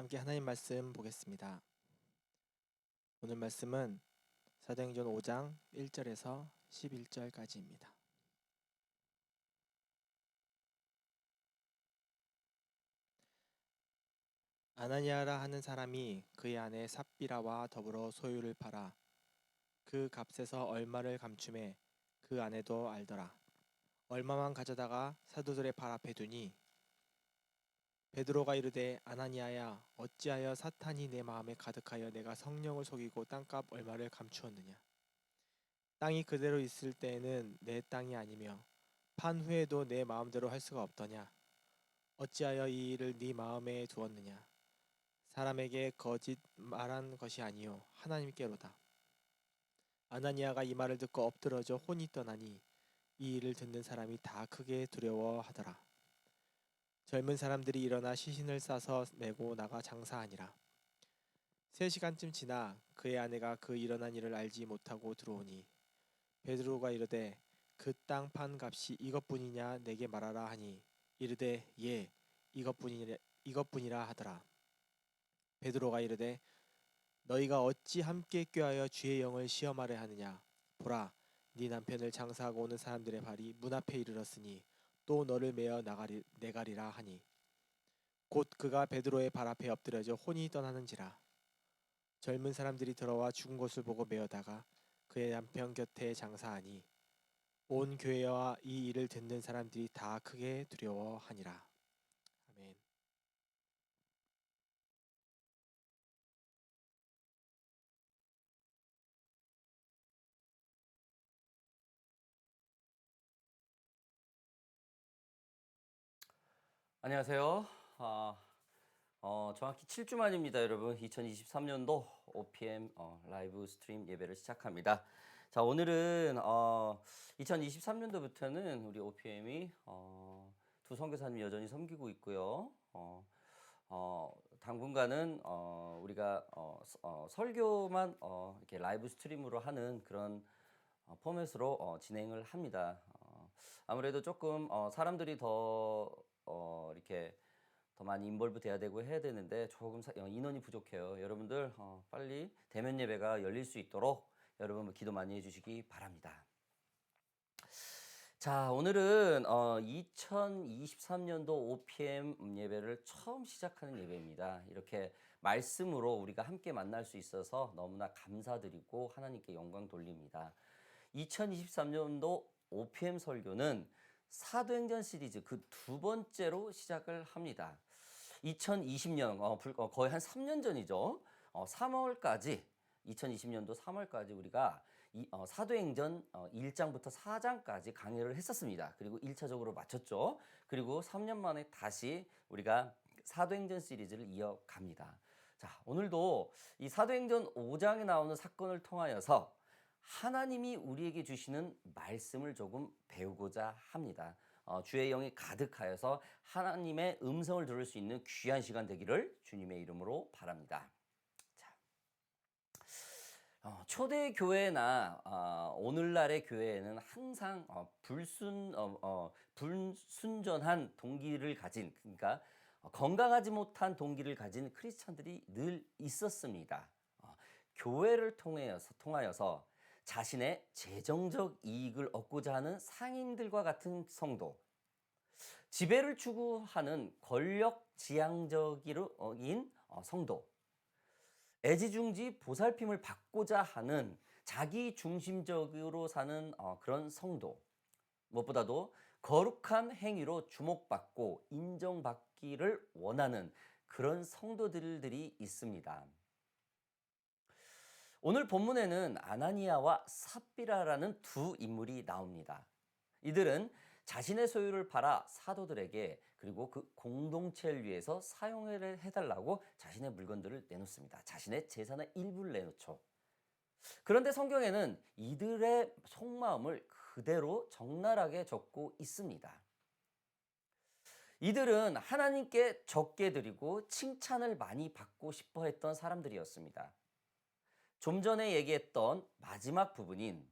함께 하나님 말씀 보겠습니다. 오늘 말씀은 사도행전 5장 1절에서 11절까지입니다. 아나니아라 하는 사람이 그의 아내 삽비라와 더불어 소유를 팔아 그 값에서 얼마를 감춤해 그 아내도 알더라. 얼마만 가져다가 사도들의 발 앞에 두니 베드로가 이르되 아나니아야 어찌하여 사탄이 내 마음에 가득하여 내가 성령을 속이고 땅값 얼마를 감추었느냐. 땅이 그대로 있을 때에는 내 땅이 아니며 판 후에도 내 마음대로 할 수가 없더냐. 어찌하여 이 일을 네 마음에 두었느냐. 사람에게 거짓 말한 것이 아니요 하나님께로다. 아나니아가 이 말을 듣고 엎드러져 혼이 떠나니 이 일을 듣는 사람이 다 크게 두려워하더라. 젊은 사람들이 일어나 시신을 싸서 메고 나가 장사하니라. 3시간쯤 지나 그의 아내가 그 일어난 일을 알지 못하고 들어오니 베드로가 이르되 그 땅 판 값이 이것뿐이냐 내게 말하라 하니 이르되 예 이것뿐이라 하더라. 베드로가 이르되 너희가 어찌 함께 꾀하여 주의 영을 시험하려 하느냐. 보라 네 남편을 장사하고 오는 사람들의 발이 문 앞에 이르렀으니 또 너를 메어 내가리라 하니 곧 그가 베드로의 발 앞에 엎드려져 혼이 떠나는지라. 젊은 사람들이 들어와 죽은 것을 보고 메어다가 그의 남편 곁에 장사하니 온 교회와 이 일을 듣는 사람들이 다 크게 두려워하니라. 아멘. 안녕하세요. 정확히 7주 만입니다, 여러분. 2023년도 OPM 라이브 스트림 예배를 시작합니다. 자, 오늘은 2023년도부터는 우리 OPM이 두 선교사님 여전히 섬기고 있고요. 당분간은 우리가 설교만 이렇게 라이브 스트림으로 하는 그런 포맷으로 진행을 합니다. 아무래도 조금 사람들이 더 이렇게 더 많이 인볼브 돼야 되고 해야 되는데 조금 인원이 부족해요. 여러분들 빨리 대면 예배가 열릴 수 있도록 여러분 기도 많이 해주시기 바랍니다. 자, 오늘은 2023년도 OPM 예배를 처음 시작하는 예배입니다. 이렇게 말씀으로 우리가 함께 만날 수 있어서 너무나 감사드리고 하나님께 영광 돌립니다. 2023년도 OPM 설교는 사도행전 시리즈 그 두 번째로 시작을 합니다. 2020년 거의 한 3년 전이죠. 3월까지 2020년도 3월까지 우리가 사도행전 1장부터 4장까지 강의를 했었습니다. 그리고 1차적으로 마쳤죠. 그리고 3년 만에 다시 우리가 사도행전 시리즈를 이어갑니다. 자, 오늘도 이 사도행전 5장에 나오는 사건을 통하여서 하나님이 우리에게 주시는 말씀을 조금 배우고자 합니다. 주의 영이 가득하여서 하나님의 음성을 들을 수 있는 귀한 시간 되기를 주님의 이름으로 바랍니다. 자, 초대 교회나 오늘날의 교회에는 항상 불순전한 동기를 가진, 그러니까 건강하지 못한 동기를 가진 크리스찬들이 늘 있었습니다. 교회를 통하여서 자신의 재정적 이익을 얻고자 하는 상인들과 같은 성도, 지배를 추구하는 권력지향적인 성도, 애지중지 보살핌을 받고자 하는 자기 중심적으로 사는 그런 성도, 무엇보다도 거룩한 행위로 주목받고 인정받기를 원하는 그런 성도들이 있습니다. 오늘 본문에는 아나니아와 삽비라라는 두 인물이 나옵니다. 이들은 자신의 소유를 팔아 사도들에게 그리고 그 공동체를 위해서 사용을 해달라고 자신의 물건들을 내놓습니다. 자신의 재산의 일부를 내놓죠. 그런데 성경에는 이들의 속마음을 그대로 적나라하게 적고 있습니다. 이들은 하나님께 적게 드리고 칭찬을 많이 받고 싶어 했던 사람들이었습니다. 좀 전에 얘기했던 마지막 부분인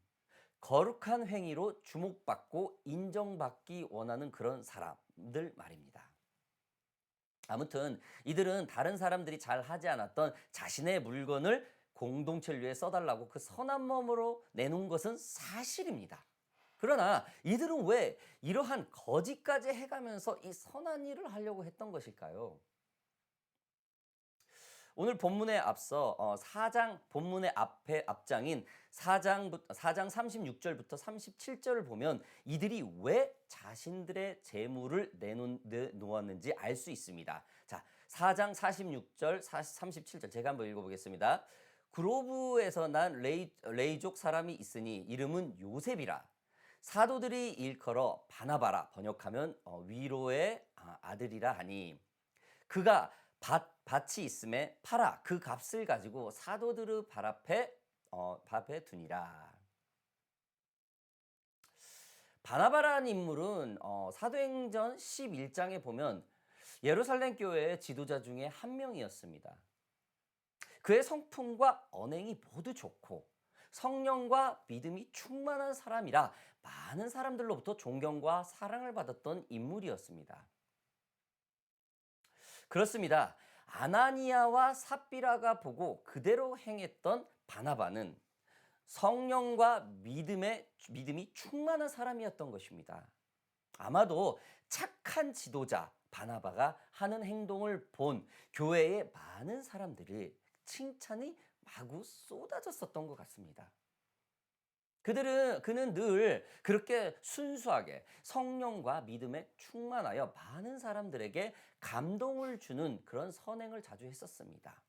거룩한 행위로 주목받고 인정받기 원하는 그런 사람들 말입니다. 아무튼 이들은 다른 사람들이 잘 하지 않았던 자신의 물건을 공동체를 위해 써달라고 그 선한 마음으로 내놓은 것은 사실입니다. 그러나 이들은 왜 이러한 거짓까지 해가면서 이 선한 일을 하려고 했던 것일까요? 오늘 본문에 앞서 4장 본문의 앞장인 4장 36절부터 37절을 보면 이들이 왜 자신들의 재물을 내놓았는지 알 수 있습니다. 자, 4장 46절, 37절 제가 한번 읽어보겠습니다. 그로브에서 난 레이족 사람이 있으니 이름은 요셉이라. 사도들이 일컬어 바나바라 번역하면 위로의 아들이라 하니 그가 밭이 있음에 팔아 그 값을 가지고 사도들의 발 앞에 두니라. 바나바라는 인물은 사도행전 11장에 보면 예루살렘 교회의 지도자 중에 한 명이었습니다. 그의 성품과 언행이 모두 좋고 성령과 믿음이 충만한 사람이라 많은 사람들로부터 존경과 사랑을 받았던 인물이었습니다. 그렇습니다. 아나니아와 삽비라가 보고 그대로 행했던 바나바는 성령과 믿음이 충만한 사람이었던 것입니다. 아마도 착한 지도자 바나바가 하는 행동을 본 교회의 많은 사람들이 칭찬이 마구 쏟아졌었던 것 같습니다. 그는 늘 그렇게 순수하게 성령과 믿음에 충만하여 많은 사람들에게 감동을 주는 그런 선행을 자주 했었습니다.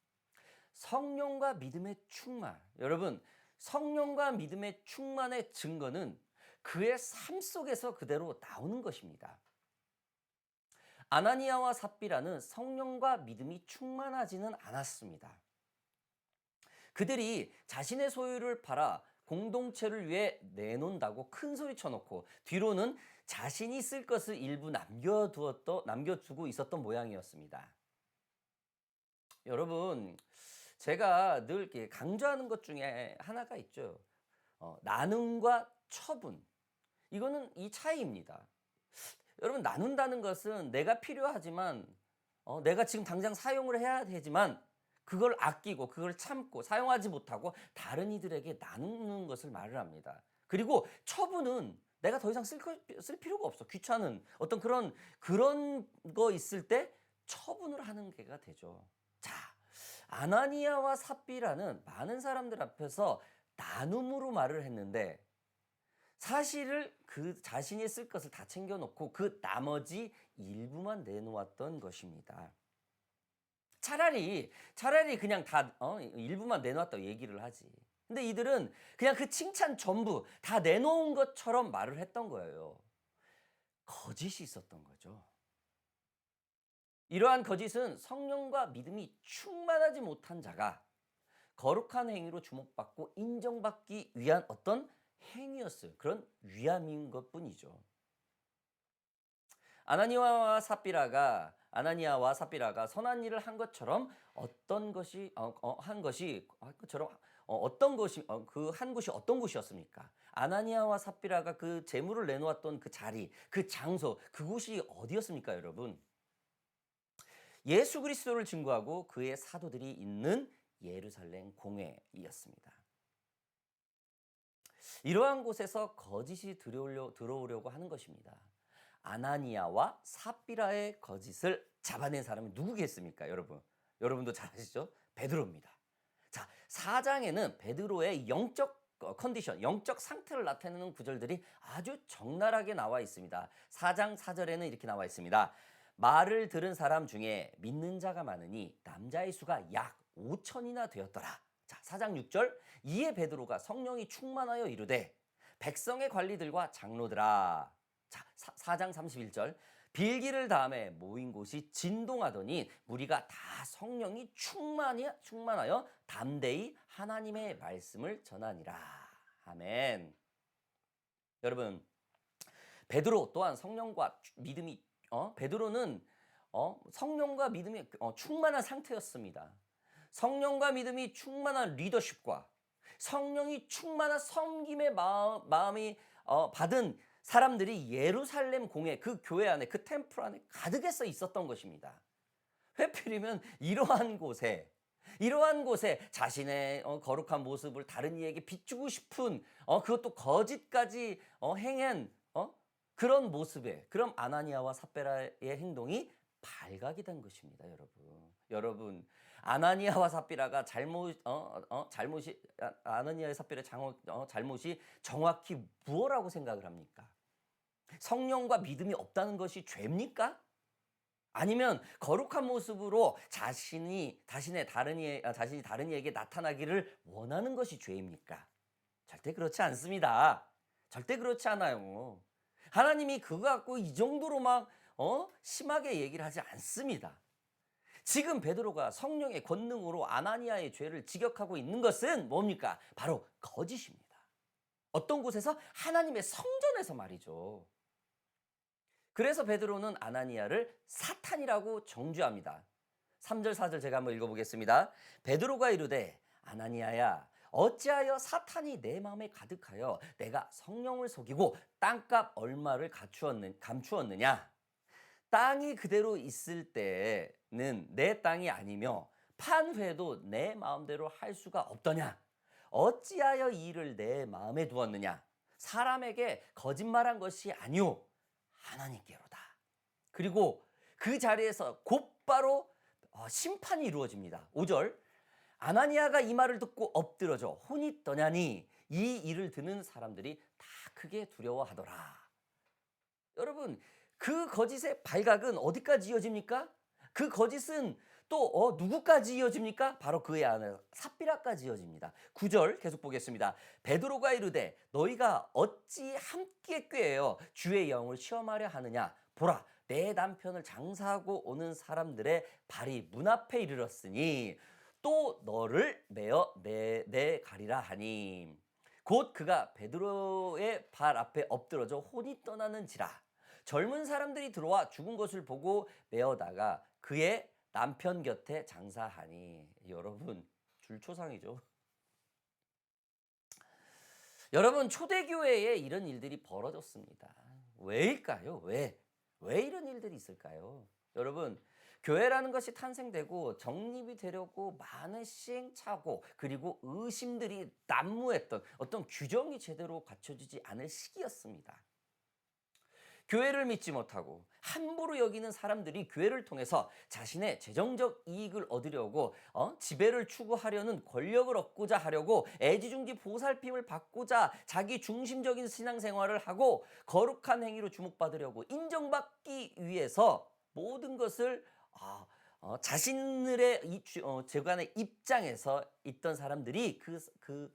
성령과 믿음의 충만. 여러분, 성령과 믿음의 충만의 증거는 그의 삶 속에서 그대로 나오는 것입니다. 아나니아와 삽비라는 성령과 믿음이 충만하지는 않았습니다. 그들이 자신의 소유를 팔아 공동체를 위해 내놓는다고 큰 소리 쳐놓고 뒤로는 자신이 쓸 것을 일부 남겨두고 있었던 모양이었습니다. 여러분, 제가 늘 이렇게 강조하는 것 중에 하나가 있죠. 나눔과 처분. 이거는 이 차이입니다. 여러분, 나눈다는 것은 내가 필요하지만 내가 지금 당장 사용을 해야 되지만 그걸 아끼고 그걸 참고 사용하지 못하고 다른 이들에게 나누는 것을 말을 합니다. 그리고 처분은 내가 더 이상 쓸 필요가 없어. 귀찮은 어떤 그런 거 있을 때 처분을 하는 게가 되죠. 자, 아나니아와 삽비라는 많은 사람들 앞에서 나눔으로 말을 했는데 사실을 그 자신이 쓸 것을 다 챙겨놓고 그 나머지 일부만 내놓았던 것입니다. 차라리 그냥 다 일부만 내놓았다고 얘기를 하지. 근데 이들은 그냥 그 칭찬 전부 다 내놓은 것처럼 말을 했던 거예요. 거짓이 있었던 거죠. 이러한 거짓은 성령과 믿음이 충만하지 못한 자가 거룩한 행위로 주목받고 인정받기 위한 어떤 행위였어요. 그런 위함인 것뿐이죠. 아나니아와 삽비라가 선한 일을 한 것처럼 어떤 곳이 어떤 곳이었습니까? 아나니아와 삽비라가 그 재물을 내놓았던 그 자리, 그 장소, 그곳이 어디였습니까, 여러분? 예수 그리스도를 증거하고 그의 사도들이 있는 예루살렘 공회이었습니다. 이러한 곳에서 거짓이 들어오려고 하는 것입니다. 아나니아와 삽비라의 거짓을 잡아낸 사람이 누구겠습니까, 여러분? 여러분도 잘 아시죠? 베드로입니다. 자, 4장에는 베드로의 영적 컨디션, 영적 상태를 나타내는 구절들이 아주 적나라하게 나와 있습니다. 4장 4절에는 이렇게 나와 있습니다. 말을 들은 사람 중에 믿는 자가 많으니 남자의 수가 약 5천이나 되었더라. 자, 4장 6절. 이에 베드로가 성령이 충만하여 이르되 백성의 관리들과 장로들아. 자, 4장 31절. 빌기를 다음에 모인 곳이 진동하더니 무리가 다 성령이 충만하여 담대히 하나님의 말씀을 전하니라. 아멘. 여러분, 베드로 또한 성령과 믿음이 베드로는 성령과 믿음이 충만한 상태였습니다. 성령과 믿음이 충만한 리더십과 성령이 충만한 섬김의 마음이 받은 사람들이 예루살렘 공회 그 교회 안에 그 템플 안에 가득해서 있었던 것입니다. 회피리면 이러한 곳에 자신의 거룩한 모습을 다른 이에게 비추고 싶은 그것도 거짓까지 행한 그런 모습에 그런 아나니아와 삽비라의 행동이 발각이 된 것입니다, 여러분. 여러분, 아나니아와 삽비라가 잘못이 아나니아의 삽비라의 잘못이 정확히 무엇라고 생각을 합니까? 성령과 믿음이 없다는 것이 죄입니까? 아니면 거룩한 모습으로 자신이 다른 이에게 나타나기를 원하는 것이 죄입니까? 절대 그렇지 않습니다. 절대 그렇지 않아요. 하나님이 그거 갖고 이 정도로 막 심하게 얘기를 하지 않습니다. 지금 베드로가 성령의 권능으로 아나니아의 죄를 직역하고 있는 것은 뭡니까? 바로 거짓입니다. 어떤 곳에서? 하나님의 성전에서 말이죠. 그래서 베드로는 아나니아를 사탄이라고 정죄합니다. 3절 4절 제가 한번 읽어보겠습니다. 베드로가 이르되 아나니아야 어찌하여 사탄이 내 마음에 가득하여 내가 성령을 속이고 땅값 얼마를 감추었느냐. 땅이 그대로 있을 때는 내 땅이 아니며 판회도 내 마음대로 할 수가 없더냐. 어찌하여 이 일을 내 마음에 두었느냐. 사람에게 거짓말한 것이 아니오 하나님께로다. 그리고 그 자리에서 곧바로 심판이 이루어집니다. 5절 아나니아가 이 말을 듣고 엎드러져 혼이 떠냐니 이 일을 듣는 사람들이 다 크게 두려워하더라. 여러분, 그 거짓의 발각은 어디까지 이어집니까? 그 거짓은 또 누구까지 이어집니까? 바로 그의 아내 삽비라까지 이어집니다. 9절 계속 보겠습니다. 베드로가 이르되 너희가 어찌 함께 꾀하여 주의 영을 시험하려 하느냐. 보라 내 남편을 장사하고 오는 사람들의 발이 문 앞에 이르렀으니 또 너를 메어 내 가리라 하니 곧 그가 베드로의 발 앞에 엎드러져 혼이 떠나는지라. 젊은 사람들이 들어와 죽은 것을 보고 메어다가 그의 남편 곁에 장사하니. 여러분, 줄초상이죠. 여러분, 초대교회에 이런 일들이 벌어졌습니다. 왜일까요? 왜 이런 일들이 있을까요? 여러분, 교회라는 것이 탄생되고 정립이 되려고 많은 시행착오 그리고 의심들이 난무했던 어떤 규정이 제대로 갖춰지지 않을 시기였습니다. 교회를 믿지 못하고 함부로 여기는 사람들이 교회를 통해서 자신의 재정적 이익을 얻으려고 지배를 추구하려는 권력을 얻고자 하려고 애지중지 보살핌을 받고자 자기 중심적인 신앙생활을 하고 거룩한 행위로 주목받으려고 인정받기 위해서 모든 것을 자신들의 재관의 입장에서 있던 사람들이 그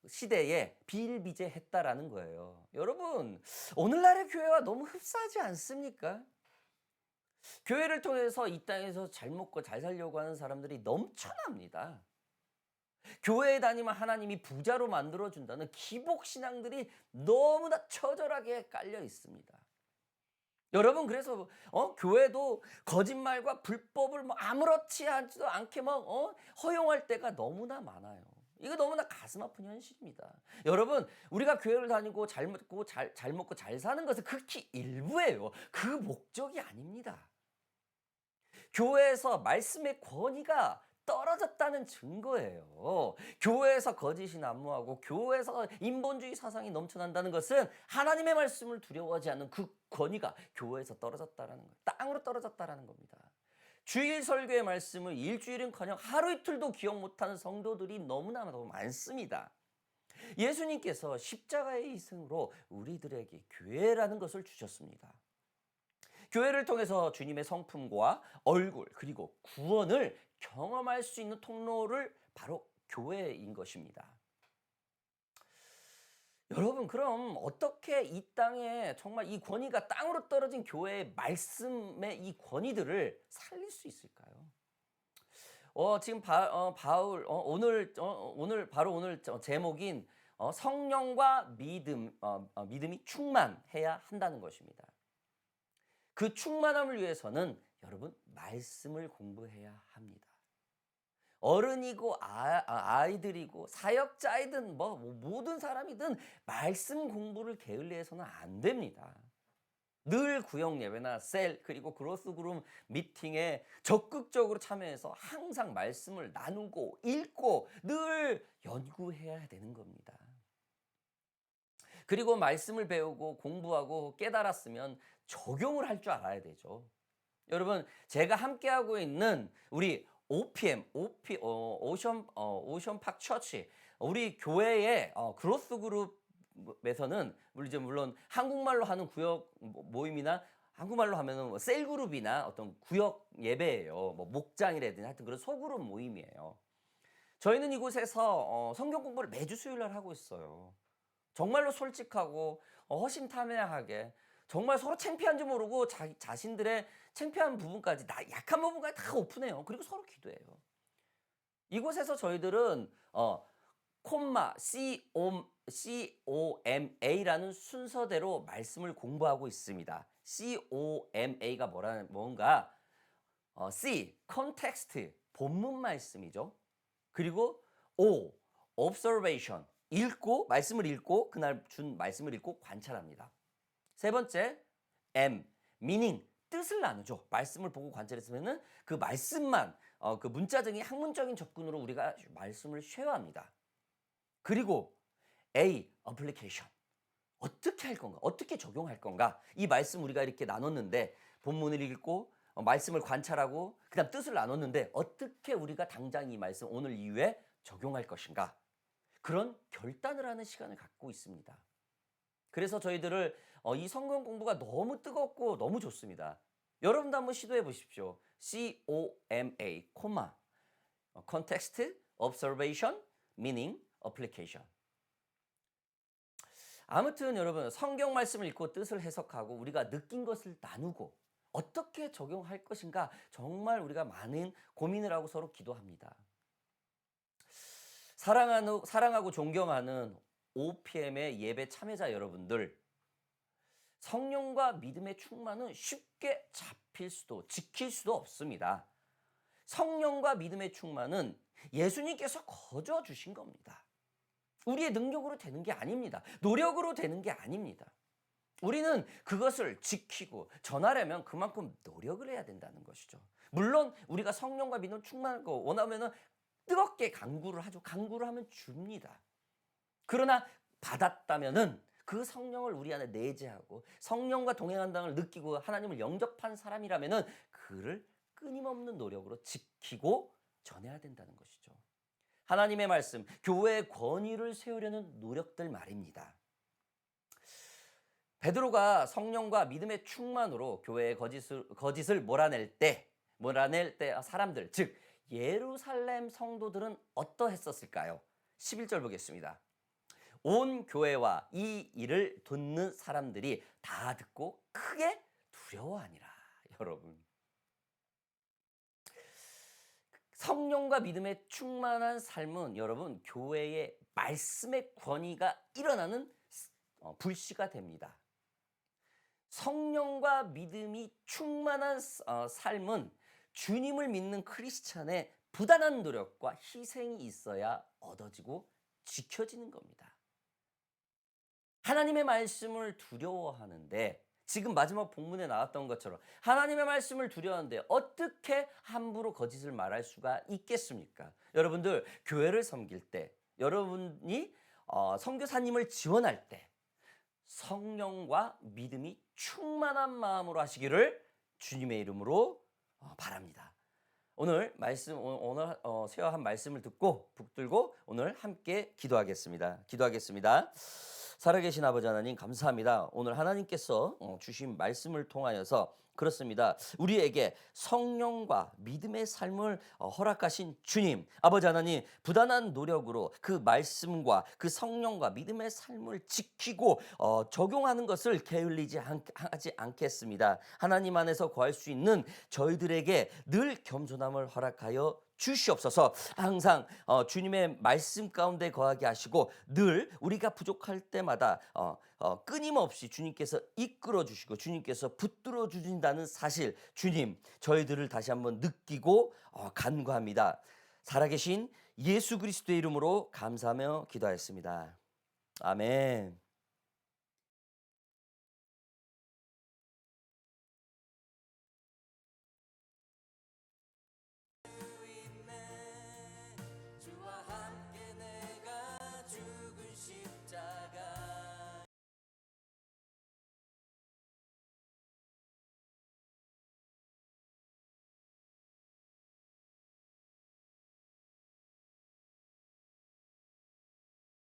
시대에 비일비재했다라는 거예요. 여러분, 오늘날의 교회와 너무 흡사하지 않습니까? 교회를 통해서 이 땅에서 잘 먹고 잘 살려고 하는 사람들이 넘쳐납니다. 교회에 다니면 하나님이 부자로 만들어준다는 기복신앙들이 너무나 처절하게 깔려 있습니다. 여러분, 그래서 교회도 거짓말과 불법을 아무렇지 않게 허용할 때가 너무나 많아요. 이거 너무나 가슴 아픈 현실입니다. 여러분, 우리가 교회를 다니고 잘 먹고 잘 사는 것은 극히 일부예요. 그 목적이 아닙니다. 교회에서 말씀의 권위가 떨어졌다는 증거예요. 교회에서 거짓이 난무하고 교회에서 인본주의 사상이 넘쳐난다는 것은 하나님의 말씀을 두려워하지 않는 그 권위가 교회에서 떨어졌다라는 거예요. 땅으로 떨어졌다라는 겁니다. 주일 설교의 말씀을 일주일은커녕 하루 이틀도 기억 못하는 성도들이 너무나 많습니다. 예수님께서 십자가의 희생으로 우리들에게 교회라는 것을 주셨습니다. 교회를 통해서 주님의 성품과 얼굴 그리고 구원을 경험할 수 있는 통로를 바로 교회인 것입니다. 여러분, 그럼 어떻게 이 땅에 정말 이 권위가 땅으로 떨어진 교회의 말씀의 이 권위들을 살릴 수 있을까요? 지금 바울 오늘 제목인 성령과 믿음이 충만해야 한다는 것입니다. 그 충만함을 위해서는 여러분 말씀을 공부해야 합니다. 어른이고 아이들이고 사역자이든 모든 사람이든 말씀 공부를 게을리해서는 안 됩니다. 늘 구역 예배나 셀 그리고 그로스 그룹 미팅에 적극적으로 참여해서 항상 말씀을 나누고 읽고 늘 연구해야 되는 겁니다. 그리고 말씀을 배우고 공부하고 깨달았으면 적용을 할 줄 알아야 되죠. 여러분, 제가 함께하고 있는 우리 OPM, 오션 팍 처치, 우리 교회의 그로스 그룹에서는 물론 한국말로 하는 구역 모임이나 한국말로 하면은 셀 그룹이나 어떤 구역 예배예요. 뭐 목장이라든지 하여튼 그런 소그룹 모임이에요. 저희는 이곳에서 성경 공부를 매주 수요일 날 하고 있어요. 정말로 솔직하고 허심탄회하게 정말 서로 창피한지 모르고 자신들의 창피한 부분까지 약한 부분까지 다 오픈해요. 그리고 서로 기도해요. 이곳에서 저희들은 콤마 COMA라는 순서대로 말씀을 공부하고 있습니다. COMA가 뭔가 C 컨텍스트 본문 말씀이죠. 그리고 O observation 말씀을 읽고 그날 준 말씀을 읽고 관찰합니다. 세 번째 M meaning 뜻을 나누죠. 말씀을 보고 관찰했으면은 그 말씀만 그 문자적인 학문적인 접근으로 우리가 말씀을 쉐어합니다. 그리고 A application 어떻게 할 건가? 어떻게 적용할 건가? 이 말씀 우리가 이렇게 나눴는데 본문을 읽고 말씀을 관찰하고 그다음 뜻을 나눴는데 어떻게 우리가 당장 이 말씀 오늘 이후에 적용할 것인가? 그런 결단을 하는 시간을 갖고 있습니다. 그래서 저희들을 이 성경 공부가 너무 뜨겁고 너무 좋습니다. 여러분도 한번 시도해 보십시오. COMA, context, observation, meaning, application. 아무튼 여러분 성경 말씀을 읽고 뜻을 해석하고 우리가 느낀 것을 나누고 어떻게 적용할 것인가 정말 우리가 많은 고민을 하고 서로 기도합니다. 사랑하고 존경하는 OPM의 예배 참여자 여러분들, 성령과 믿음의 충만은 쉽게 지킬 수도 없습니다. 성령과 믿음의 충만은 예수님께서 거저 주신 겁니다. 우리의 능력으로 되는 게 아닙니다. 노력으로 되는 게 아닙니다. 우리는 그것을 지키고 전하려면 그만큼 노력을 해야 된다는 것이죠. 물론 우리가 성령과 믿음 충만한 거 원하면은 뜨겁게 간구를 하죠. 간구를 하면 줍니다. 그러나 받았다면은 그 성령을 우리 안에 내재하고 성령과 동행한다는 걸 느끼고 하나님을 영접한 사람이라면은 그를 끊임없는 노력으로 지키고 전해야 된다는 것이죠. 하나님의 말씀, 교회의 권위를 세우려는 노력들 말입니다. 베드로가 성령과 믿음의 충만으로 교회의 거짓을 몰아낼 때 사람들, 즉 예루살렘 성도들은 어떠했었을까요? 11절 보겠습니다. 온 교회와 이 일을 듣는 사람들이 다 듣고 크게 두려워하니라. 여러분, 성령과 믿음에 충만한 삶은 여러분 교회의 말씀의 권위가 일어나는 불씨가 됩니다. 성령과 믿음이 충만한 삶은 주님을 믿는 크리스찬의 부단한 노력과 희생이 있어야 얻어지고 지켜지는 겁니다. 하나님의 말씀을 두려워하는데 지금 마지막 본문에 나왔던 것처럼 하나님의 말씀을 두려워하는데 어떻게 함부로 거짓을 말할 수가 있겠습니까? 여러분들 교회를 섬길 때 여러분이 선교사님을 지원할 때 성령과 믿음이 충만한 마음으로 하시기를 주님의 이름으로 바랍니다. 오늘 쉐어한 말씀을 듣고 붙들고 오늘 함께 기도하겠습니다. 살아계신 아버지 하나님 감사합니다. 오늘 하나님께서 주신 말씀을 통하여서 그렇습니다. 우리에게 성령과 믿음의 삶을 허락하신 주님, 아버지 하나님 부단한 노력으로 그 말씀과 그 성령과 믿음의 삶을 지키고 적용하는 것을 하지 않겠습니다. 하나님 안에서 구할 수 있는 저희들에게 늘 겸손함을 허락하여 주시옵소서. 항상 주님의 말씀 가운데 거하게 하시고 늘 우리가 부족할 때마다 끊임없이 주님께서 이끌어 주시고 주님께서 붙들어 주신다는 사실 주님 저희들을 다시 한번 느끼고 간구합니다. 살아계신 예수 그리스도의 이름으로 감사하며 기도하였습니다. 아멘.